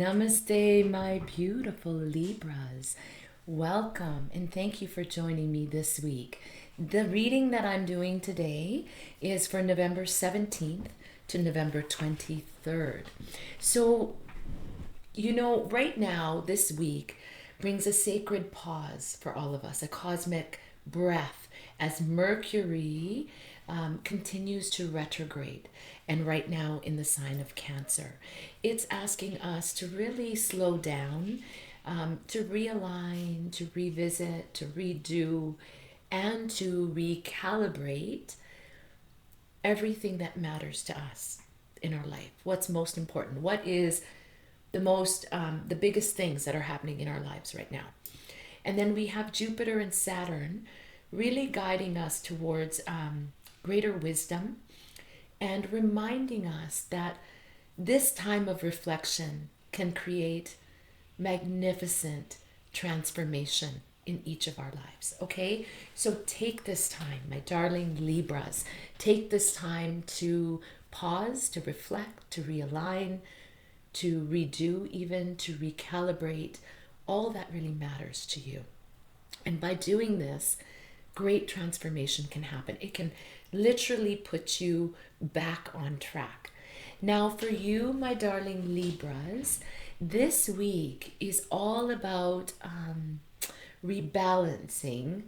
Namaste, my beautiful Libras. Welcome and thank you for joining me this week. The reading that I'm doing today is for November 17th to November 23rd. So, right now, this week brings a sacred pause for all of us, a cosmic breath as Mercury continues to retrograde, and right now in the sign of Cancer. It's asking us to really slow down, to realign, to revisit, to redo, and to recalibrate everything that matters to us in our life. What's most important? What is the biggest things that are happening in our lives right now? And then we have Jupiter and Saturn really guiding us towards greater wisdom and reminding us that this time of reflection can create magnificent transformation in each of our lives. Okay, so take this time, my darling Libras, take this time to pause, to reflect, to realign, to redo, even to recalibrate all that really matters to you. And by doing this, great transformation can happen. It can literally put you back on track. Now, for you, my darling Libras, this week is all about rebalancing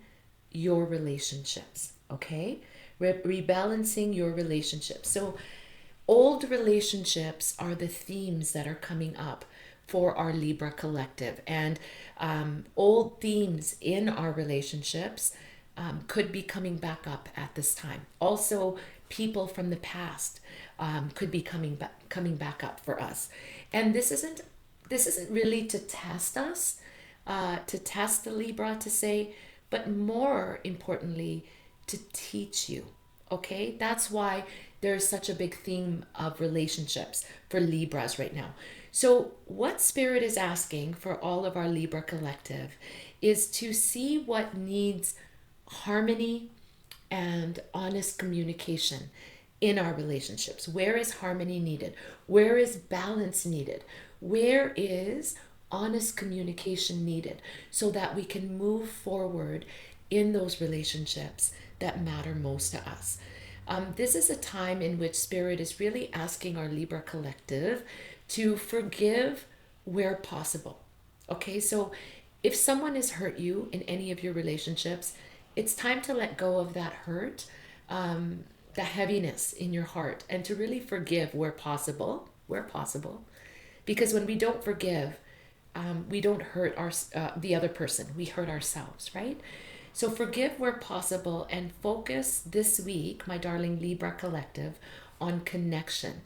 your relationships, okay? Rebalancing your relationships. So, old relationships are the themes that are coming up for our Libra collective. And old themes in our relationships could be coming back up at this time. Also, people from the past could be coming back up for us. And this isn't really to test us, to test the Libra, to say, but more importantly, to teach you. Okay, that's why there's such a big theme of relationships for Libras right now. So, what Spirit is asking for all of our Libra collective is to see what needs harmony and honest communication in our relationships. Where is harmony needed? Where is balance needed? Where is honest communication needed so that we can move forward in those relationships that matter most to us? This is a time in which Spirit is really asking our Libra collective to forgive where possible. Okay, so if someone has hurt you in any of your relationships, it's time to let go of that hurt, the heaviness in your heart, and to really forgive where possible, because when we don't forgive, we don't hurt the other person, we hurt ourselves, right? So forgive where possible and focus this week, my darling Libra collective, on connection.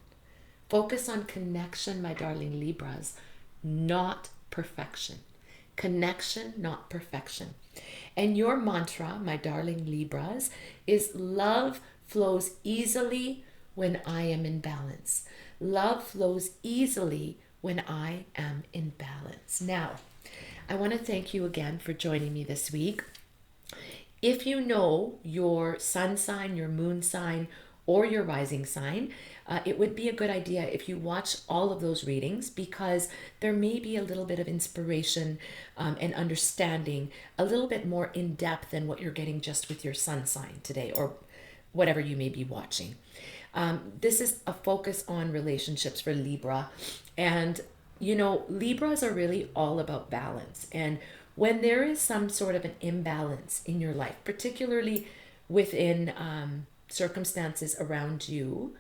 Focus on connection, my darling Libras, not perfection. Connection, not perfection. And your mantra, my darling Libras, is love flows easily when I am in balance. Love flows easily when I am in balance. Now, I want to thank you again for joining me this week. If you know your sun sign, your moon sign, or your rising sign, it would be a good idea if you watch all of those readings, because there may be a little bit of inspiration and understanding a little bit more in depth than what you're getting just with your sun sign today or whatever you may be watching. This is a focus on relationships for Libra. And, Libras are really all about balance. And when there is some sort of an imbalance in your life, particularly within circumstances around you,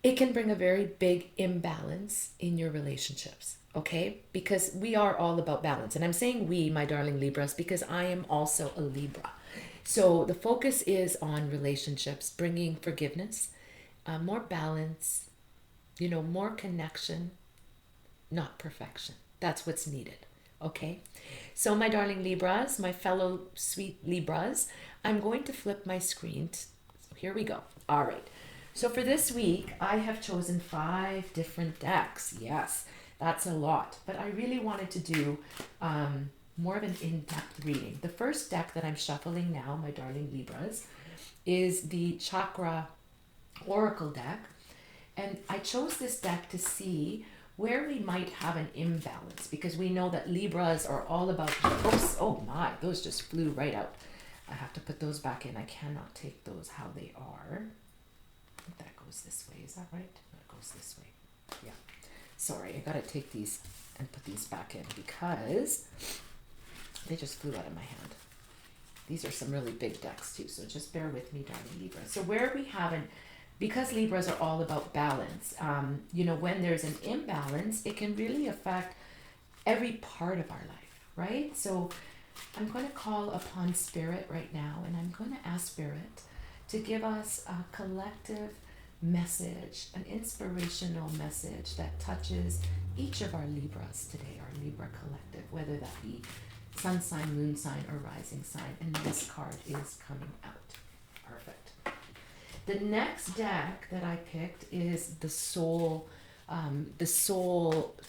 it can bring a very big imbalance in your relationships, okay? Because we are all about balance. And I'm saying we, my darling Libras, because I am also a Libra. So the focus is on relationships, bringing forgiveness, more balance, more connection, not perfection. That's what's needed, okay? So my darling Libras, my fellow sweet Libras, I'm going to flip my screen. So here we go. All right. So for this week, I have chosen 5 different decks. Yes, that's a lot. But I really wanted to do more of an in-depth reading. The first deck that I'm shuffling now, my darling Libras, is the Chakra Oracle deck. And I chose this deck to see where we might have an imbalance, because we know that Libras are all about, oops, oh my, those just flew right out. I have to put those back in. I cannot take those how they are. I think that goes this way. Is that right? That goes this way. Yeah. Sorry, I gotta take these and put these back in because they just flew out of my hand. These are some really big decks too, so just bear with me, darling Libra. So where we haven't, because Libras are all about balance, when there's an imbalance, it can really affect every part of our life, right? So I'm going to call upon Spirit right now, and I'm going to ask Spirit to give us a collective message, an inspirational message that touches each of our Libras today, our Libra collective, whether that be sun sign, moon sign, or rising sign. And this card is coming out. Perfect. The next deck that I picked is the Soul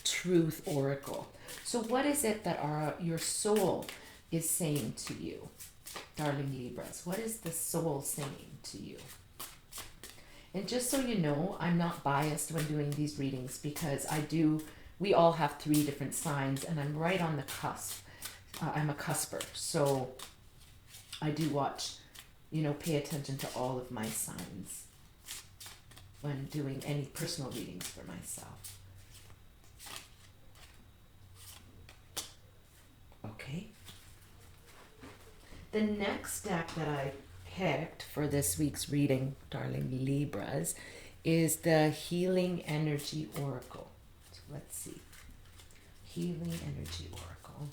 Truth Oracle. So what is it that your soul is saying to you, darling Libras? What is the soul saying to you? And just so you know, I'm not biased when doing these readings because we all have 3 different signs and I'm right on the cusp. I'm a cusper, so I do pay attention to all of my signs when doing any personal readings for myself. Okay. The next deck that I picked for this week's reading, darling Libras, is the Healing Energy Oracle. So let's see. Healing Energy Oracle.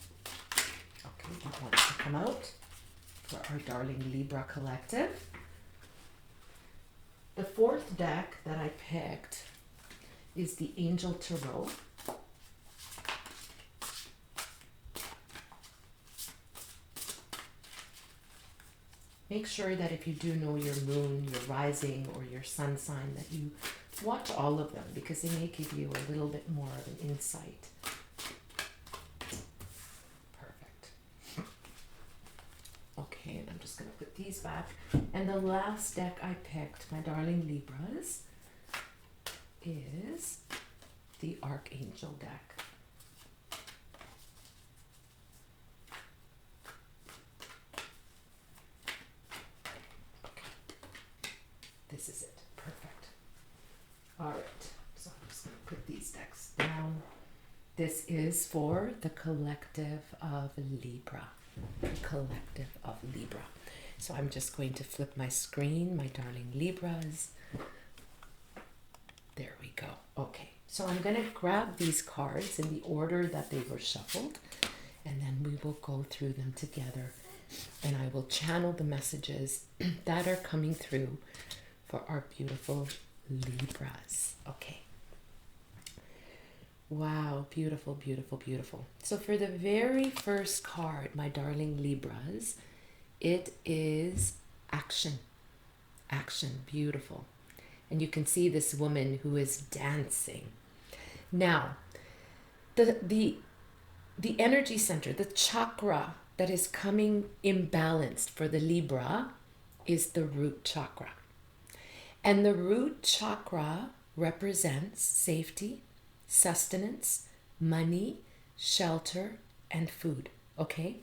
Okay, that wants to come out for our darling Libra collective. The 4th deck that I picked is the Angel Tarot. Make sure that if you do know your moon, your rising, or your sun sign, that you watch all of them because they may give you a little bit more of an insight. Perfect. Okay, and I'm just going to put these back. And the last deck I picked, my darling Libras, is the Archangel deck. This is it. Perfect. All right. So I'm just going to put these decks down. This is for the collective of Libra. The collective of Libra. So I'm just going to flip my screen, my darling Libras. There we go. Okay. So I'm going to grab these cards in the order that they were shuffled, and then we will go through them together, and I will channel the messages that are coming through for our beautiful Libras. Okay. Wow, beautiful, beautiful, beautiful. So for the very first card, my darling Libras, it is action. Action, beautiful. And you can see this woman who is dancing. Now, the energy center, the chakra that is coming imbalanced for the Libra is the root chakra. And the root chakra represents safety, sustenance, money, shelter, and food, okay?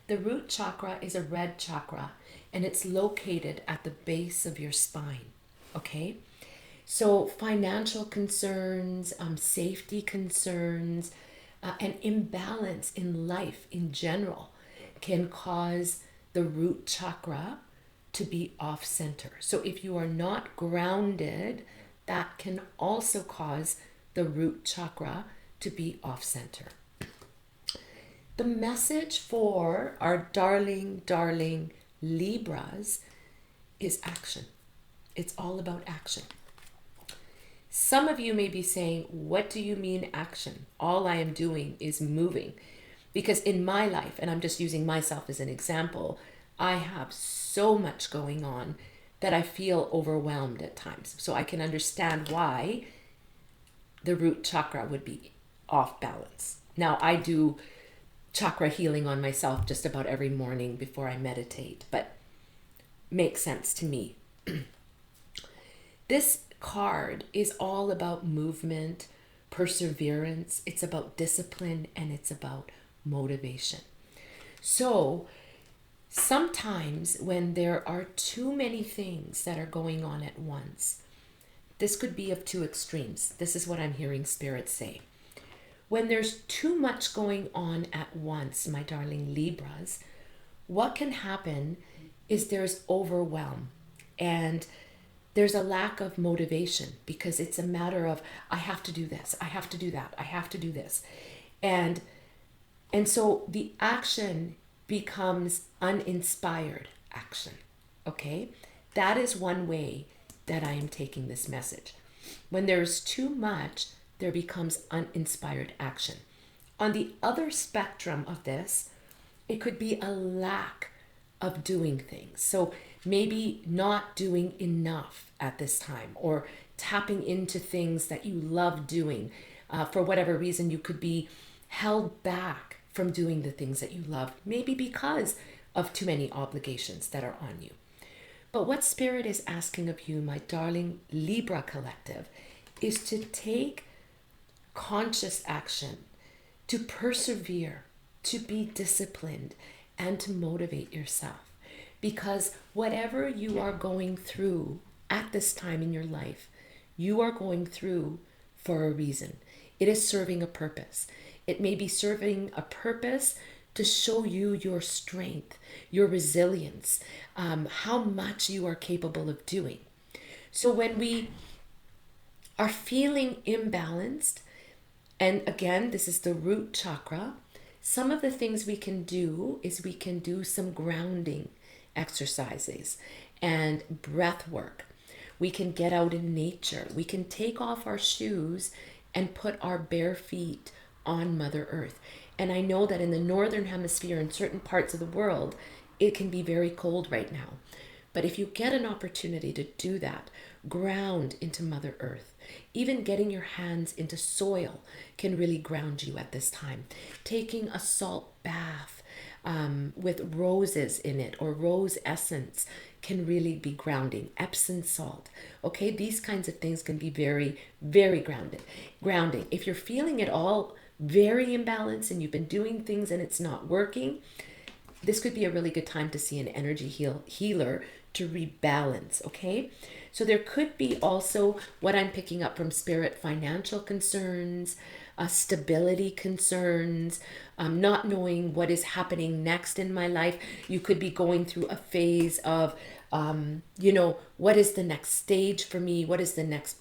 The root chakra is a red chakra, and it's located at the base of your spine, okay? So financial concerns, safety concerns, and imbalance in life in general can cause the root chakra to be off center. So if you are not grounded, that can also cause the root chakra to be off center. The message for our darling, darling Libras is action. It's all about action. Some of you may be saying, what do you mean action? All I am doing is moving. Because in my life, and I'm just using myself as an example, I have so much going on that I feel overwhelmed at times. So I can understand why the root chakra would be off balance. Now, I do chakra healing on myself just about every morning before I meditate, but makes sense to me. This card is all about movement, perseverance, it's about discipline, and it's about motivation. So sometimes when there are too many things that are going on at once, this could be of two extremes. This is what I'm hearing Spirit say. When there's too much going on at once, my darling Libras, what can happen is there's overwhelm and there's a lack of motivation because it's a matter of, I have to do this, I have to do that, I have to do this. And so the action becomes uninspired action. Okay? That is one way that I am taking this message. When there's too much, there becomes uninspired action. On the other spectrum of this, it could be a lack of doing things. So maybe not doing enough at this time or tapping into things that you love doing. For whatever reason, you could be held back from doing the things that you love, maybe because of too many obligations that are on you. But what Spirit is asking of you, my darling Libra collective, is to take conscious action, to persevere, to be disciplined, and to motivate yourself. Because whatever you are going through at this time in your life, you are going through for a reason. It is serving a purpose. It may be serving a purpose to show you your strength, your resilience, how much you are capable of doing. So when we are feeling imbalanced, and again, this is the root chakra, some of the things we can do is we can do some grounding exercises and breath work. We can get out in nature. We can take off our shoes and put our bare feet on Mother Earth. And I know that in the northern hemisphere, in certain parts of the world, it can be very cold right now. But if you get an opportunity to do that, ground into Mother Earth. Even getting your hands into soil can really ground you at this time. Taking a salt bath with roses in it or rose essence can really be grounding. Epsom salt. Okay, these kinds of things can be very, very grounding. If you're feeling it all very imbalanced and you've been doing things and it's not working, this could be a really good time to see an energy healer to rebalance, okay? So there could be also what I'm picking up from Spirit, financial concerns, stability concerns, not knowing what is happening next in my life. You could be going through a phase of, what is the next stage for me? What is the next,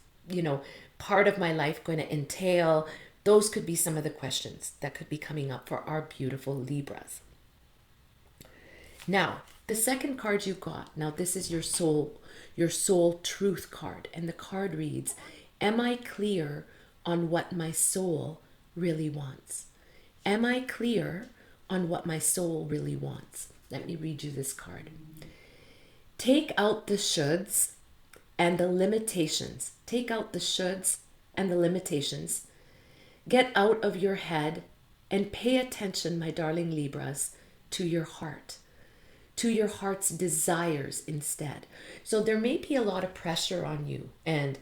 part of my life going to entail? Those could be some of the questions that could be coming up for our beautiful Libras. Now, the second card you got, now this is your soul truth card. And the card reads, am I clear on what my soul really wants? Am I clear on what my soul really wants? Let me read you this card. Take out the shoulds and the limitations. Take out the shoulds and the limitations. Get out of your head and pay attention, my darling Libras, to your heart. To your heart's desires instead. So there may be a lot of pressure on you and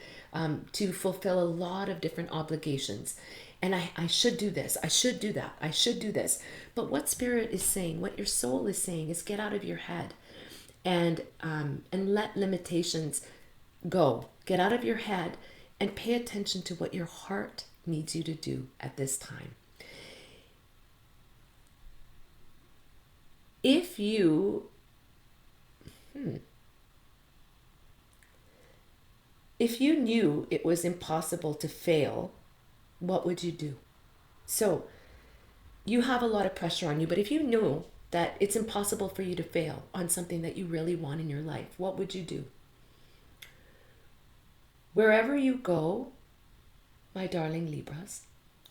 to fulfill a lot of different obligations. And I should do this, I should do that, I should do this. But what Spirit is saying, what your soul is saying is get out of your head and let limitations go. Get out of your head and pay attention to what your heart needs you to do at this time. If you knew it was impossible to fail, what would you do? So you have a lot of pressure on you, but if you knew that it's impossible for you to fail on something that you really want in your life, what would you do? Wherever you go, my darling Libras,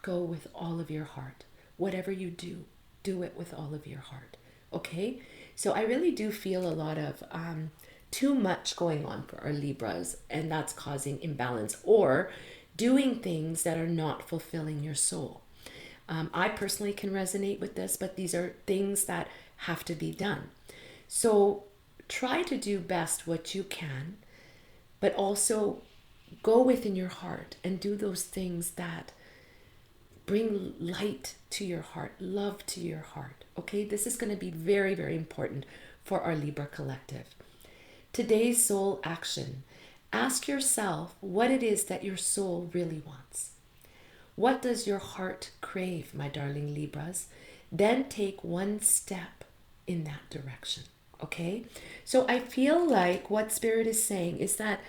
go with all of your heart. Whatever you do, do it with all of your heart. Okay? So I really do feel a lot of too much going on for our Libras, and that's causing imbalance or doing things that are not fulfilling your soul. I personally can resonate with this, but these are things that have to be done. So try to do best what you can, but also go within your heart and do those things that bring light to your heart, love to your heart. Okay, this is going to be very, very important for our Libra collective. Today's soul action. Ask yourself what it is that your soul really wants. What does your heart crave, my darling Libras? Then take one step in that direction. Okay? So I feel like what Spirit is saying is that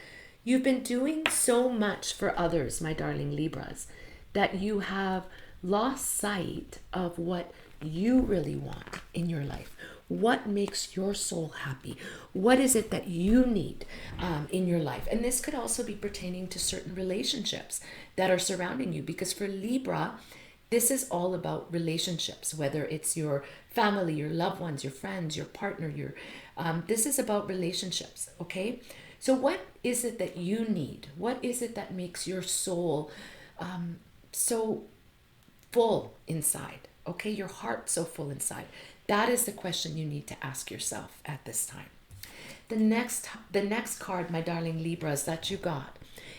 you've been doing so much for others, my darling Libras, that you have lost sight of what you really want in your life. What makes your soul happy? What is it that you need in your life? And this could also be pertaining to certain relationships that are surrounding you, because for Libra, this is all about relationships, whether it's your family, your loved ones, your friends, your partner, this is about relationships, okay? So what is it that you need? What is it that makes your soul so full inside? Okay, your heart so full inside. That is the question you need to ask yourself at this time. The next card, my darling Libras, that you got,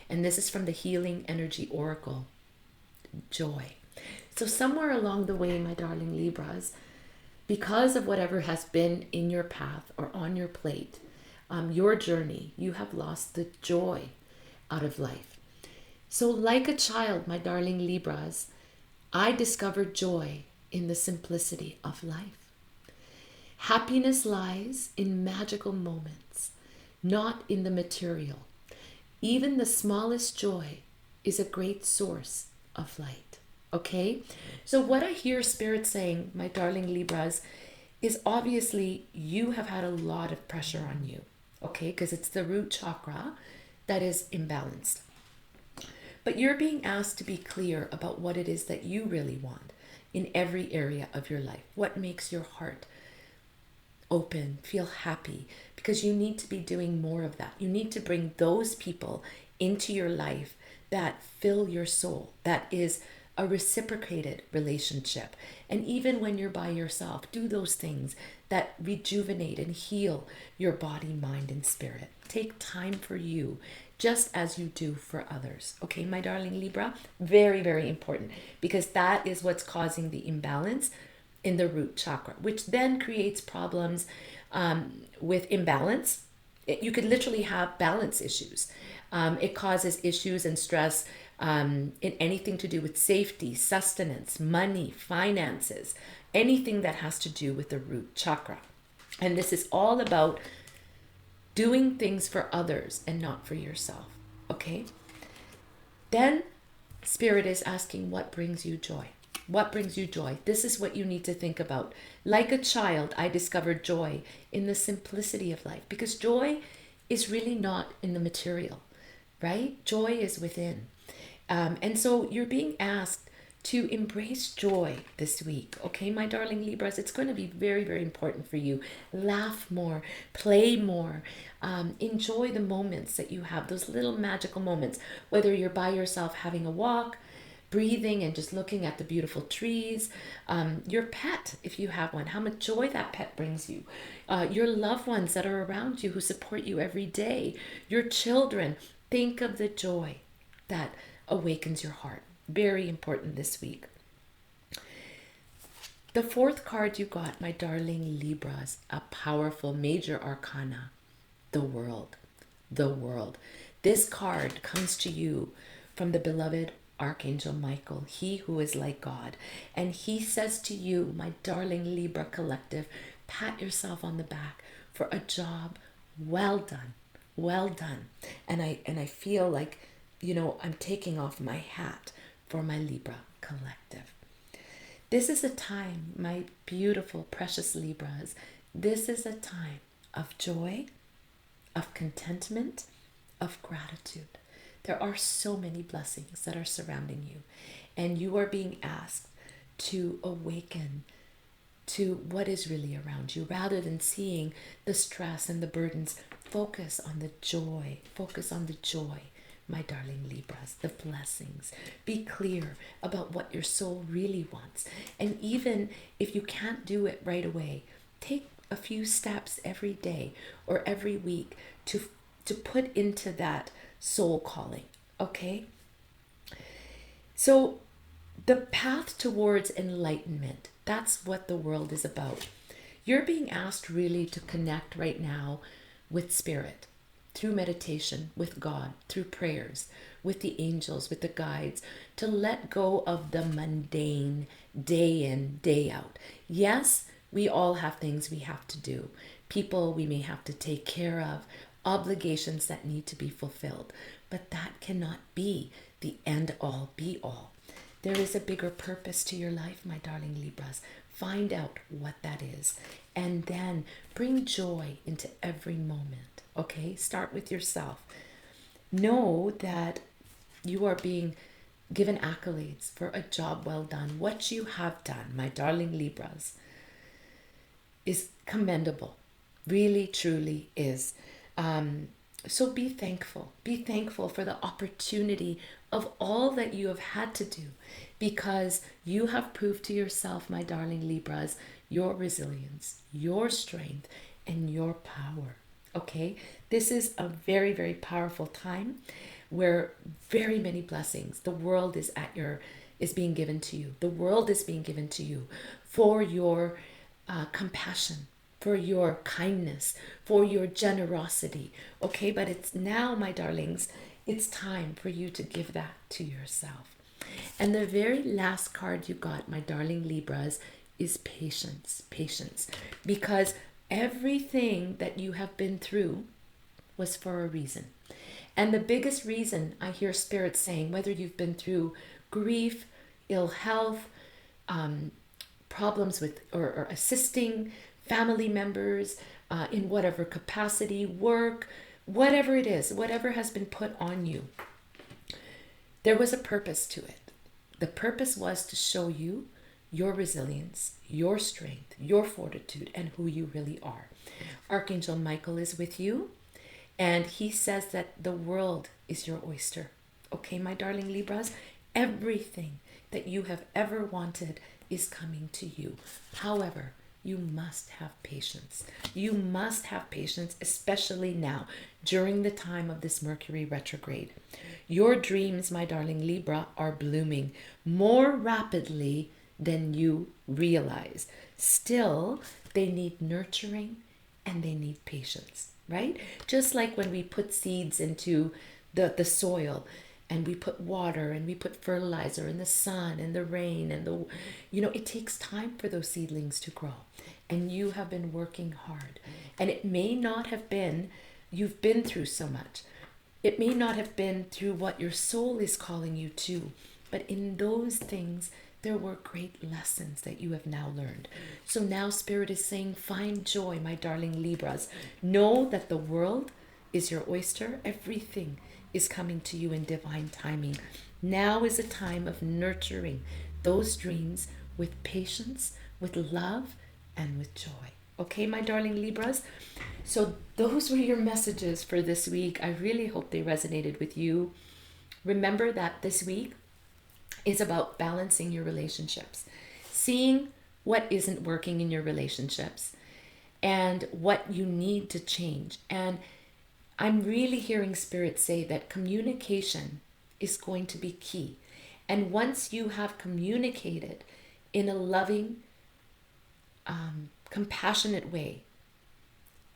and this is from the Healing Energy Oracle, joy. So somewhere along the way, my darling Libras, because of whatever has been in your path or on your plate, your journey, you have lost the joy out of life. So like a child, my darling Libras, I discovered joy in the simplicity of life. Happiness lies in magical moments, not in the material. Even the smallest joy is a great source of light. Okay? So what I hear Spirit saying, my darling Libras, is obviously you have had a lot of pressure on you. Okay? Because it's the root chakra that is imbalanced. But you're being asked to be clear about what it is that you really want in every area of your life. What makes your heart open, feel happy, because you need to be doing more of that. You need to bring those people into your life that fill your soul, that is a reciprocated relationship. And even when you're by yourself, do those things that rejuvenate and heal your body, mind, and spirit. Take time for you, just as you do for others. Okay, my darling Libra? Very, very important, because that is what's causing the imbalance in the root chakra, which then creates problems with imbalance. You could literally have balance issues. It causes issues and stress in anything to do with safety, sustenance, money, finances, anything that has to do with the root chakra. And this is all about doing things for others and not for yourself. Okay? Then Spirit is asking, what brings you joy? What brings you joy? This is what you need to think about. Like a child, I discovered joy in the simplicity of life, because joy is really not in the material, right? Joy is within. And so you're being asked to embrace joy this week. Okay, my darling Libras, it's going to be very, very important for you. Laugh more, play more, enjoy the moments that you have, those little magical moments, whether you're by yourself having a walk, breathing and just looking at the beautiful trees, your pet, if you have one, how much joy that pet brings you, your loved ones that are around you who support you every day, your children. Think of the joy that awakens your heart. Very important this week. The fourth card you got, my darling Libras, a powerful major arcana, the world. The world. This card comes to you from the beloved Archangel Michael, he who is like God. And he says to you, my darling Libra collective, pat yourself on the back for a job well done. Well done. And I feel like, I'm taking off my hat for my Libra collective. This is a time, my beautiful, precious Libras, this is a time of joy, of contentment, of gratitude. There are so many blessings that are surrounding you, and you are being asked to awaken to what is really around you rather than seeing the stress and the burdens. Focus on the joy. Focus on the joy, my darling Libras, the blessings. Be clear about what your soul really wants. And even if you can't do it right away, take a few steps every day or every week to put into that soul calling. Okay? So The path towards enlightenment, that's what the world is about. You're being asked really to connect right now with spirit through meditation, with God, through prayers, with the angels, with the guides, to let go of the mundane day in, day out. Yes, we all have things we have to do, people we may have to take care of, obligations that need to be fulfilled, but that cannot be the end all be all. There is a bigger purpose to your life, my darling Libras. Find out what that is and then bring joy into every moment. Okay? Start with yourself. Know that you are being given accolades for a job well done. What you have done, my darling Libras, is commendable. Really, truly is. So be thankful. Be thankful for the opportunity of all that you have had to do, because you have proved to yourself, my darling Libras, your resilience, your strength, and your power. Okay? This is a very, very powerful time where very many blessings, the world is being given to you. The world is being given to you for your compassion, for your kindness, for your generosity. Okay, but it's now, my darlings, it's time for you to give that to yourself. And the very last card you got, my darling Libras, is patience. Patience. Because everything that you have been through was for a reason. And the biggest reason, I hear Spirit saying, whether you've been through grief, ill health, problems with or assisting family members in whatever capacity, work, whatever it is, whatever has been put on you, there was a purpose to it. The purpose was to show you your resilience, your strength, your fortitude, and who you really are. Archangel Michael is with you, and he says that the world is your oyster. Okay, my darling Libras, everything that you have ever wanted is coming to you. However, you must have patience. You must have patience, especially now, during the time of this Mercury retrograde. Your dreams, my darling Libra, are blooming more rapidly than you realize. Still, they need nurturing and they need patience, right? Just like when we put seeds into the soil, and we put water and we put fertilizer and the sun and the rain and it takes time for those seedlings to grow. And you have been working hard. And it may not have been, you've been through so much. It may not have been through what your soul is calling you to, but in those things, there were great lessons that you have now learned. So now Spirit is saying, find joy, my darling Libras. Know that the world is your oyster. Everything is coming to you in divine timing. Now is a time of nurturing those dreams with patience, with love, and with joy. Okay, my darling Libras? So those were your messages for this week. I really hope they resonated with you. Remember that this week is about balancing your relationships, seeing what isn't working in your relationships and what you need to change. And I'm really hearing Spirit say that communication is going to be key. And once you have communicated in a loving, compassionate way,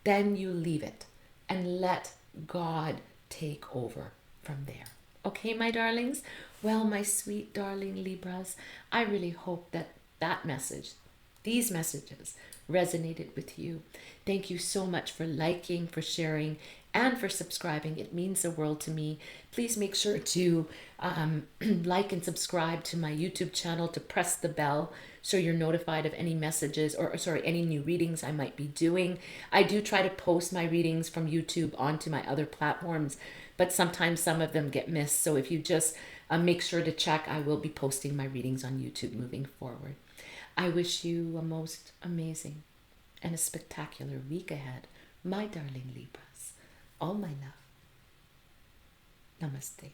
then you leave it and let God take over from there. Okay, my darlings? Well, my sweet darling Libras, I really hope that these messages resonated with you. Thank you so much for liking, for sharing, and for subscribing. It means the world to me. Please make sure to like and subscribe to my YouTube channel, to press the bell so you're notified of any messages any new readings I might be doing. I do try to post my readings from YouTube onto my other platforms, but sometimes some of them get missed. So if you just make sure to check, I will be posting my readings on YouTube moving forward. I wish you a most amazing and a spectacular week ahead, my darling Libras. All my love. Namaste.